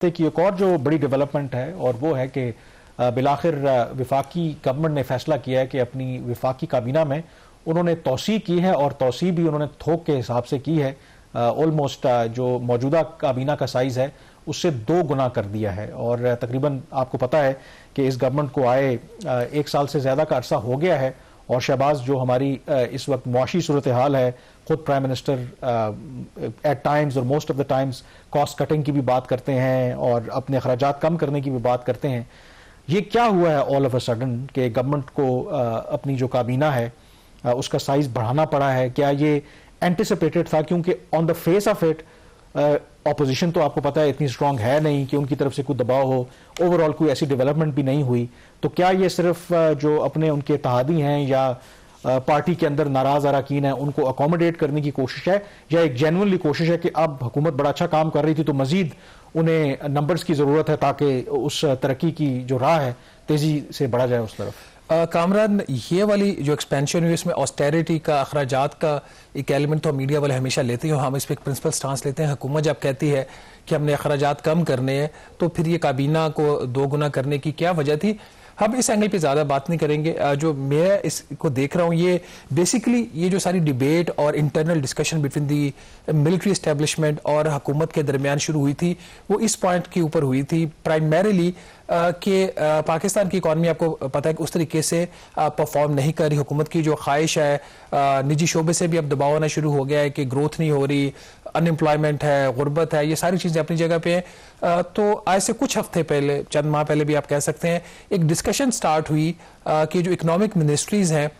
की एक और जो बड़ी डेवलपमेंट है और वो है कि बिलाखिर वफाकी गवर्नमेंट ने फैसला किया है कि अपनी वफाकी काबीना में उन्होंने तोसी की है और तोसी भी उन्होंने थोक के हिसाब से की है। ऑलमोस्ट जो मौजूदा काबीना का साइज है उससे 2 गुना कर दिया है। और तकरीबन आपको पता है कि इस गवर्नमेंट को आए 1 साल से ज़्यादा का अरसा हो गया है और शहबाज जो हमारी इस वक्त मुआशी सूरत हाल है, खुद प्राइम मिनिस्टर एट टाइम्स और most of the times cost cutting की भी बात करते हैं और अपने अखराजात कम करने की भी बात करते हैं। ये क्या हुआ है ऑल ऑफ अ सडन कि गवर्नमेंट को अपनी जो काबीना है उसका साइज बढ़ाना पड़ा है? क्या ये एंटिसिपेटेड था? क्योंकि on the face of it opposition तो आपको पता है इतनी स्ट्रांग है नहीं कि उनकी तरफ से कोई दबाव हो, ओवरऑल कोई ऐसी डेवलपमेंट भी नहीं हुई। तो क्या ये सिर्फ जो अपने उनके इत्तेहादी हैं या पार्टी के अंदर नाराज अरकान हैं उनको अकोमोडेट करने की कोशिश है, या एक जेन्युइनली कोशिश है कि अब हुकूमत बड़ा अच्छा काम कर रही थी तो मजीद उन्हें नंबर्स की जरूरत है ताकि उस तरक्की की जो राह है तेजी से बढ़ा जाए उस तरफ? कामरान, ये वाली जो एक्सपेंशन हुई इसमें ऑस्टेरिटी का, अखराजात का एक एलिमेंट तो मीडिया वाले हमेशा लेते हैं और हम इस पर एक प्रिंसिपल स्टांस लेते हैं। हुकूमत जब कहती है कि हमने अखराजात कम करने हैं तो फिर ये काबीना को 2 गुना करने की क्या वजह थी? हम इस एंगल पे ज़्यादा बात नहीं करेंगे। जो मैं इसको देख रहा हूँ, ये बेसिकली ये जो सारी डिबेट और internal discussion between the military establishment और हुकूमत के दरमियान शुरू हुई थी, वो इस पॉइंट के ऊपर हुई थी प्राइमरीली कि पाकिस्तान की इकॉनमी आपको पता है कि उस तरीके से परफॉर्म नहीं कर रही। हुकूमत की जो ख्वाहिश है, निजी शोबे से भी अब दबाव आना शुरू हो गया है कि ग्रोथ नहीं हो रही, अनएम्प्लॉयमेंट है, गुर्बत है, ये सारी चीज़ें अपनी जगह पे हैं। तो आज से कुछ हफ्ते पहले, चंद माह पहले भी आप कह सकते हैं, एक डिस्कशन स्टार्ट हुई कि जो इकोनॉमिक मिनिस्ट्रीज़ हैं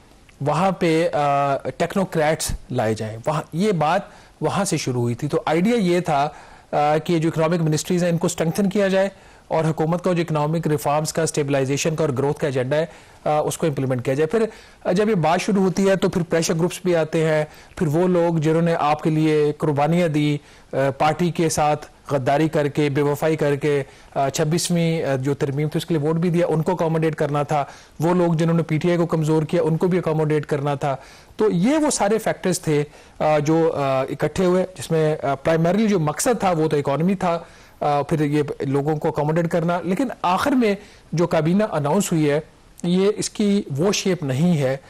वहाँ पे टेक्नोक्रेट्स लाए जाएं। वहाँ ये बात वहाँ से शुरू हुई थी। तो आइडिया ये था कि जो इकोनॉमिक मिनिस्ट्रीज़ हैं इनको स्ट्रेंथन किया जाए और हुकूमत का जो इकोनॉमिक रिफॉर्म्स का, स्टेबलाइजेशन का और ग्रोथ का एजेंडा है उसको इम्प्लीमेंट किया जाए। फिर जब ये बात शुरू होती है तो फिर प्रेशर ग्रुप्स भी आते हैं, फिर वो लोग जिन्होंने आपके लिए कुर्बानियाँ दी, पार्टी के साथ गद्दारी करके, बेवफाई करके 26वीं जो तरमीम थी उसके लिए वोट भी दिया, उनको अकोमोडेट करना था। वो लोग जिन्होंने पीटीआई को कमज़ोर किया उनको भी अकोमोडेट करना था। तो ये वो सारे फैक्टर्स थे जो इकट्ठे हुए, जिसमें प्राइमरीली जो मकसद था वो तो इकॉनमी था, फिर ये लोगों को अकोमोडेट करना। लेकिन आखिर में जो काबीना अनाउंस हुई है ये इसकी वो शेप नहीं है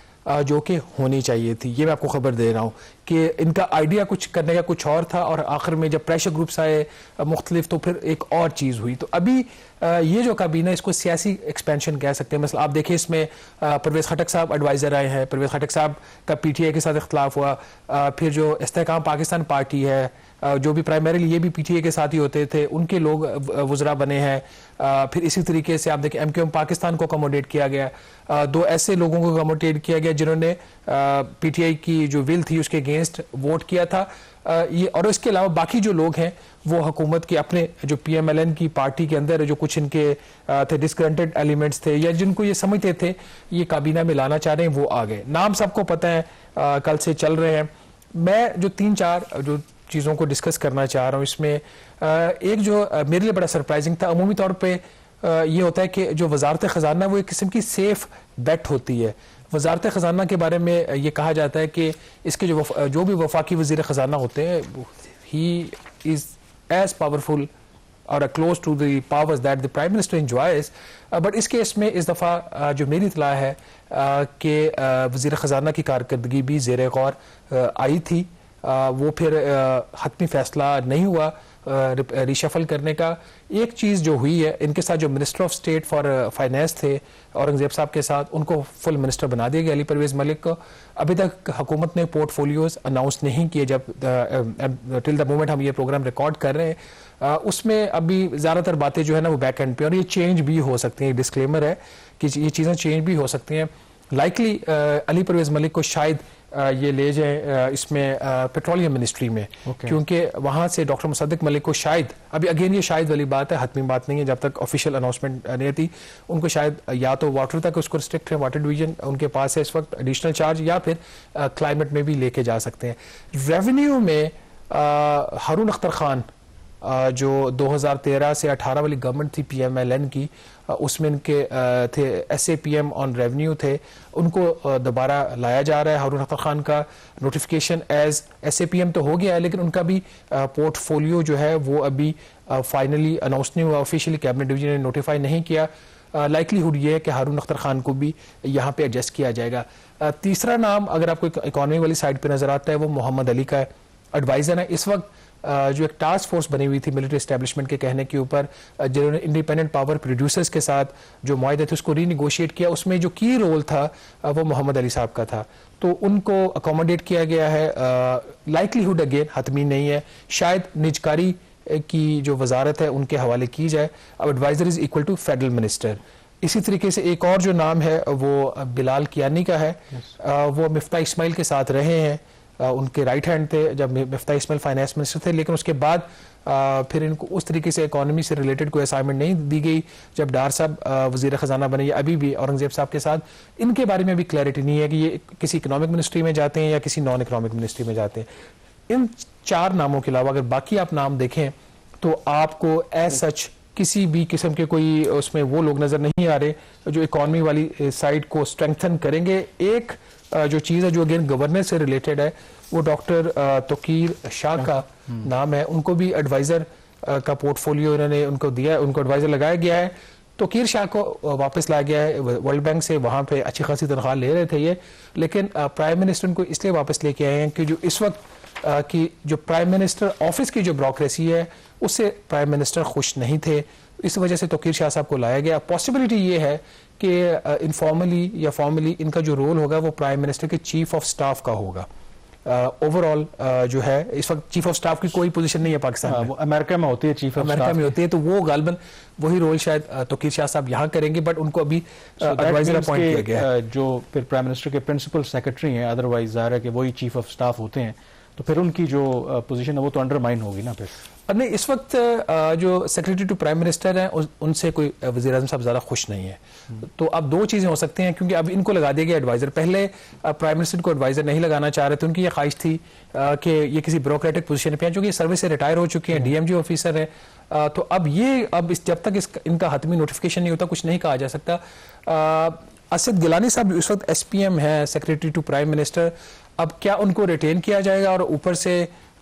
जो कि होनी चाहिए थी। ये मैं आपको खबर दे रहा हूँ कि इनका आइडिया कुछ करने का कुछ और था और आखिर में जब प्रेशर ग्रुप्स आए मुख्तलिफ तो फिर एक और चीज़ हुई। तो अभी ये जो काबीना इसको सियासी एक्सपेंशन कह सकते हैं। मतलब आप देखिए इसमें परवेज़ खटक साहब एडवाइज़र आए हैं, परवेज़ खटक साहब का पीटीआई के साथ इख्तलाफ हुआ, फिर जो इस्तेहकाम पाकिस्तान पार्टी है जो भी प्राइमरीली ये भी पीटीआई के साथ ही होते थे, उनके लोग वज़रा बने हैं। फिर इसी तरीके से आप देखिए एमक्यूएम पाकिस्तान को अकोमोडेट किया गया, 2 ऐसे लोगों को अकोमोडेट किया गया जिन्होंने पीटीआई की जो विल थी उसके अगेंस्ट वोट किया था। ये और इसके अलावा बाकी जो लोग हैं वो हुकूमत के अपने जो पीएमएलएन की पार्टी के अंदर जो कुछ इनके थे डिसग्रंटेड एलिमेंट्स थे या जिनको ये समझते थे ये काबीना में लाना चाह रहे हैं, वो आ गए। नाम सबको पता है, कल से चल रहे हैं। मैं जो 3-4 जो चीज़ों को डिस्कस करना चाह रहा हूँ इसमें एक जो मेरे लिए बड़ा सरप्राइजिंग था, अमूमी तौर पे ये होता है कि जो वजारत ख़जाना वो एक किस्म की सेफ बेट होती है। वजारत ख़जाना के बारे में ये कहा जाता है कि इसके जो भी वफाकी वज़ीर ख़जाना होते हैं ही इज़ एज पावरफुल और close to the powers that the prime minister enjoys. But इस केस में इस दफ़ा जो मेरी इतला है कि वज़ीर ख़जाना की कारकर्दगी भी ज़ेर गौर आई थी। वो फिर हतमी फैसला नहीं हुआ रिशफल करने का। एक चीज़ जो हुई है, इनके साथ जो minister of state for finance थे औरंगजेब साहब के साथ, उनको फुल मिनिस्टर बना दिया गया अली परवेज़ मलिक को। अभी तक हुकूमत ने पोर्टफोलियोज अनाउंस नहीं किए जब टिल द मोमेंट हम ये प्रोग्राम रिकॉर्ड कर रहे हैं। उसमें अभी ज़्यादातर बातें जो है ना वो बैक एंड पे, और ये चेंज भी हो सकती हैं। डिस्क्लेमर है कि ये चीज़ें चेंज भी हो सकती हैं। लाइकली अली परवेज़ मलिक को शायद ये ले जाए इसमें पेट्रोलियम मिनिस्ट्री में, क्योंकि वहाँ से डॉक्टर मुसद्दिक मलिक को शायद, अभी अगेन ये शायद वाली बात है, हतमी बात नहीं है, जब तक ऑफिशियल अनाउंसमेंट नहीं थी, उनको शायद या तो वाटर तक उसको रिस्ट्रिक्ट है, वाटर डिवीजन उनके पास है इस वक्त एडिशनल चार्ज, या फिर क्लाइमेट में भी लेके जा सकते हैं। रेवेन्यू में हारून अख्तर खान जो 2013 से 18 वाली गवर्नमेंट थी PMLN की, उसमें इनके थे SAPM ऑन रेवेन्यू थे, उनको दोबारा लाया जा रहा है। हारून अख्तर खान का नोटिफिकेशन एज SAPM तो हो गया है, लेकिन उनका भी पोर्टफोलियो जो है वो अभी फाइनली अनाउंस नहीं हुआ, ऑफिशियली कैबिनेट डिवीजन ने नोटिफाई नहीं किया। लाइकलीहुड ये है कि हारून अख्तर खान को भी यहाँ पे एडजस्ट किया जाएगा। तीसरा नाम अगर आपको इकोनॉमी वाली साइड पे नजर आता है वो मोहम्मद अली का एडवाइजर है। इस वक्त जो एक टास्क फोर्स बनी हुई थी मिलिट्री एस्टेब्लिशमेंट के कहने के ऊपर, जिन्होंने इंडिपेंडेंट पावर प्रोड्यूसर्स के साथ जो मुआहदा थे उसको रीनिगोशिएट किया, उसमें जो की रोल था वो मोहम्मद अली साहब का था, तो उनको अकोमोडेट किया गया है। लाइकलीहुड अगेन हतमी नहीं है, शायद निजकारी की जो वजारत है उनके हवाले की जाए। अब advisor is equal to federal minister. इसी तरीके से एक और जो नाम है वो बिलाल कियानी का है। वो मिफ्ता इस्माइल के साथ रहे हैं, उनके राइट हैंड थे जब मिफ्ता इस्माइल फाइनेंस मिनिस्टर थे, लेकिन उसके बाद फिर इनको उस तरीके से इकोनॉमी से रिलेटेड कोई असाइनमेंट नहीं दी गई। जब डार साहब वजीर खजाना बने, या अभी भी औरंगजेब साहब के साथ, इनके बारे में भी क्लैरिटी नहीं है कि ये किसी इकोनॉमिक मिनिस्ट्री में जाते हैं या किसी नॉन इकोनॉमिक मिनिस्ट्री में जाते हैं। इन 4 नामों के अलावा अगर बाकी आप नाम देखें तो आपको एज सच किसी भी किस्म के कोई उसमें वो लोग नजर नहीं आ रहे जो इकोनॉमी वाली साइड को स्ट्रेंथन करेंगे। एक जो चीज़ है जो अगेन गवर्नेंस से रिलेटेड है वो डॉक्टर तोकीर शाह का नाम है। उनको भी एडवाइजर का पोर्टफोलियो इन्होंने उनको दिया है, उनको एडवाइजर लगाया गया है। तोकीर शाह को वापस लाया गया है वर्ल्ड बैंक से, वहाँ पे अच्छी खासी तनख्वाह ले रहे थे ये, लेकिन प्राइम मिनिस्टर को इसलिए वापस लेके आए हैं कि जो इस वक्त कि जो प्राइम मिनिस्टर ऑफिस की जो ब्यूरोक्रेसी है उससे प्राइम मिनिस्टर खुश नहीं थे, इस वजह से तोकीर शाह साहब को लाया गया। पॉसिबिलिटी ये है कि इनफॉर्मली या फॉर्मली इनका जो रोल होगा वो प्राइम मिनिस्टर के चीफ ऑफ स्टाफ का होगा। ओवरऑल जो है इस वक्त चीफ ऑफ स्टाफ की कोई पोजीशन नहीं है पाकिस्तान में, वो अमेरिका में होती है, चीफ ऑफ अमेरिका में होती है, तो वो गालबन वही रोल शायद तोकीर शाह साहब यहाँ करेंगे, बट उनको अभी एडवाइजर अपॉइंट किया गया है। जो फिर प्राइम मिनिस्टर के प्रिंसिपल सेक्रेटरी हैं, अदरवाइज ज़ाहिर है कि वही चीफ ऑफ स्टाफ होते हैं, तो फिर उनकी जो पोजीशन है वो तो अंडरमाइन होगी ना। फिर नहीं, इस वक्त जो सेक्रेटरी टू प्राइम मिनिस्टर हैं उनसे कोई वज़ीर आज़म साहब ज़्यादा खुश नहीं है। तो अब 2 चीज़ें हो सकती हैं, क्योंकि अब इनको लगा दिया गया एडवाइज़र। पहले प्राइम मिनिस्टर को एडवाइज़र नहीं लगाना चाह रहे थे, उनकी ये ख्वाहिश थी कि ये किसी ब्यूरोक्रेटिक पोजीशन पे हैं, चूँकि सर्विस से रिटायर हो चुके हैं, DMG ऑफिसर है। तो अब जब तक इनका हतमी नोटिफिकेशन नहीं होता कुछ नहीं कहा जा सकता। असद गिलानी साहब इस वक्त SPM है, सेक्रेटरी टू प्राइम मिनिस्टर। अब क्या उनको रिटेन किया जाएगा और ऊपर से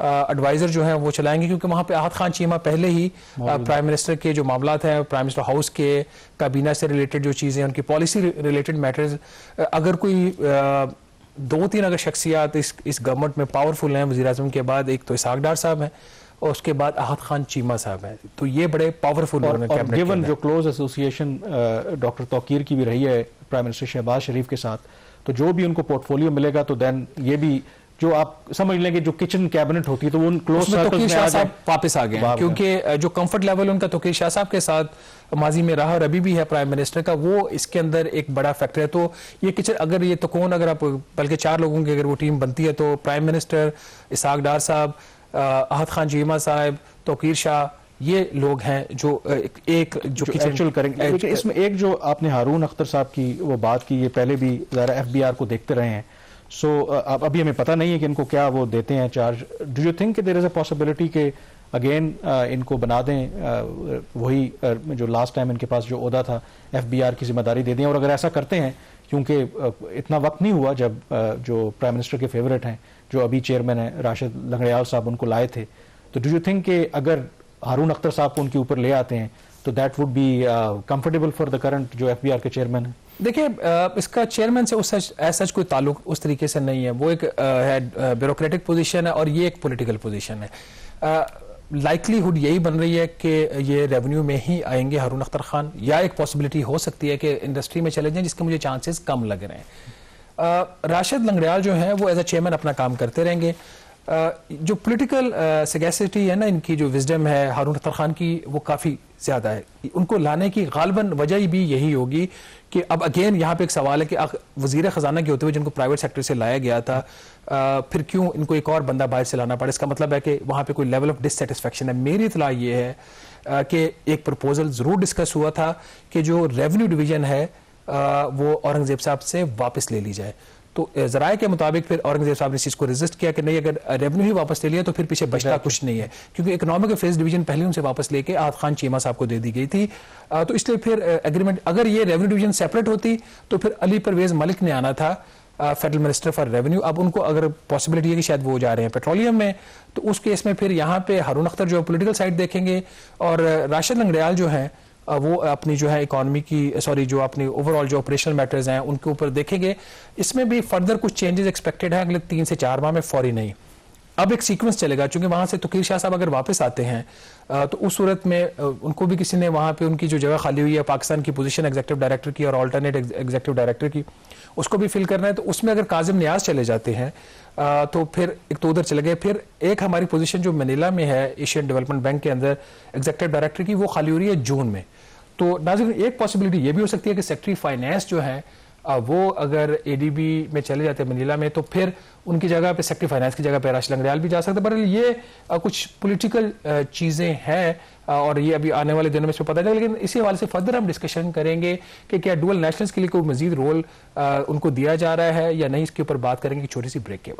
एडवाइजर जो है वो चलाएंगे, क्योंकि वहां पे आहत खान चीमा पहले ही प्राइम मिनिस्टर के जो मामलात हैं, प्राइम मिनिस्टर हाउस के, काबीना से रिलेटेड जो चीज़ें, उनकी पॉलिसी रिलेटेड मैटर्स, अगर कोई 2-3 अगर शख्सियात इस गवर्नमेंट में पावरफुल हैं वज़ीर आज़म के बाद, एक तो इसाक डार साहब हैं और उसके बाद आहत खान चीमा साहब हैं, तो ये बड़े पावरफुल और गिवन जो क्लोज एसोसिएशन डॉक्टर तौकीर की भी रही है प्राइम मिनिस्टर शहबाज शरीफ के साथ, तो जो भी उनको पोर्टफोलियो मिलेगा तो देन ये भी जो आप समझ लेंगे जो किचन कैबिनेट होती है तो वो उन क्लोज तोकीर शाह साहब वापस आ गए, क्योंकि जो कंफर्ट लेवल उनका तोकीर शाह साहब के साथ माजी में रहा और अभी भी है प्राइम मिनिस्टर का, वो इसके अंदर एक बड़ा फैक्टर है। तो ये किचन अगर ये तकोन अगर आप बल्कि 4 लोगों की अगर वो टीम बनती है तो प्राइम मिनिस्टर, इसाक डार साहब, आहत खान चीमा साहब, तोकीर शाह, ये लोग हैं जो एक जो एक्चुअल करेंगे। लेकिन इसमें एक जो आपने हारून अख्तर साहब की वो बात की, ये पहले भी ज़रा FBR को देखते रहे हैं, सो अभी हमें पता नहीं है कि इनको क्या वो देते हैं charge. Do you think there is a possibility कि अगेन इनको बना दें वही जो लास्ट टाइम इनके पास जो ओहदा था FBR की जिम्मेदारी दे दें, और अगर ऐसा करते हैं, क्योंकि इतना वक्त नहीं हुआ जब जो प्राइम मिनिस्टर के फेवरेट हैं जो अभी चेयरमैन है राशिद लंगड़ियाल साहब उनको लाए थे, तो डू यू थिंक कि अगर हारून अख्तर साहब को उनके ऊपर ले आते हैं तो that would be comfortable for the current जो FBR के चेयरमैन है? देखिए, इसका चेयरमैन से सच कोई ताल्लुक उस तरीके से नहीं है, वो एक ब्यूरोक्रेटिक पोजीशन है और ये एक पॉलिटिकल पोजीशन है। लाइकलीहुड यही बन रही है कि ये रेवेन्यू में ही आएंगे हारून अख्तर खान, या एक पॉसिबिलिटी हो सकती है कि इंडस्ट्री में चले जाएं, जिसके मुझे चांसेस कम लग रहे हैं। राशिद लंगड़ियाल जो है वो एज अ चेयरमैन अपना काम करते रहेंगे। जो पॉलिटिकल सगैसिटी है ना, इनकी जो विजडम है हारून अख्तर खान की, वो काफ़ी ज़्यादा है। उनको लाने की गालबन वजह भी यही होगी कि अब अगेन यहाँ पे एक सवाल है कि वज़ीर ख़जाना के होते हुए जिनको प्राइवेट सेक्टर से लाया गया था, फिर क्यों इनको एक और बंदा बाहर से लाना पड़ा? इसका मतलब है कि वहाँ पे कोई लेवल ऑफ डिससेटिस्फेक्शन है। मेरी इतला ये है कि एक प्रपोजल ज़रूर डिस्कस हुआ था कि जो रेवेन्यू डिवीजन है वो औरंगजेब साहब से वापस ले ली जाए। तो जराए के मुताबिक फिर औरंगजेब साहब ने इस चीज़ को रेजिस्ट किया कि नहीं, अगर रेवेन्यू ही वापस ले लिया तो फिर पीछे बचता कुछ नहीं है, क्योंकि इकोनॉमिक अफेयर्स डिवीजन पहले उनसे वापस लेके आद खान चीमा साहब को दे दी गई थी। तो इसलिए फिर एग्रीमेंट, अगर ये रेवेन्यू डिवीजन सेपरेट होती तो फिर अली परवेज मलिक ने आना था फेडरल मिनिस्टर फॉर रेवेन्यू। अब उनको अगर पॉसिबिलिटी है कि शायद वो जा रहे हैं पेट्रोलियम में, तो उस केस में फिर यहाँ पे हारून अख्तर जो पॉलिटिकल साइड देखेंगे और राशिद लंगड़ियाल जो हैं वो अपनी जो है इकोनॉमी की जो अपनी ओवरऑल जो ऑपरेशनल मैटर्स हैं उनके ऊपर देखेंगे। इसमें भी फर्दर कुछ चेंजेस एक्सपेक्टेड है अगले 3 से 4 माह में, फौरी नहीं। अब एक सीक्वेंस चलेगा, चूंकि वहां से तुकीर शाह साहब अगर वापस आते हैं तो उस सूरत में उनको भी किसी ने वहां पे उनकी जो जगह खाली हुई है पाकिस्तान की पोजीशन एग्जीक्यूटिव डायरेक्टर की और अल्टरनेट एग्जीक्यूटिव डायरेक्टर की, उसको भी फिल करना है। तो उसमें अगर काजिम नियाज चले जाते हैं तो फिर एक तो उधर चले गए। फिर एक हमारी पोजीशन जो मनीला में है एशियन डेवलपमेंट बैंक के अंदर एग्जीक्यूटिव डायरेक्टर की, वो खाली हो रही है जून में। तो नाज़रीन एक पॉसिबिलिटी ये भी हो सकती है कि सेक्रेटरी फाइनेंस जो है वो अगर एडीबी में चले जाते हैं मनीला में, तो फिर उनकी जगह पे सेक्रेटरी फाइनेंस की जगह पे राशिद लंगड़ियाल भी जा सकते हैं। पर ये कुछ पॉलिटिकल चीज़ें हैं और ये अभी आने वाले दिनों में इसमें पता चलेगा। लेकिन इसी हवाले से फर्दर हम डिस्कशन करेंगे कि क्या डुअल नेशनल्स के लिए कोई मजीद रोल उनको दिया जा रहा है या नहीं, इसके ऊपर बात करेंगे छोटी सी ब्रेक के बाद।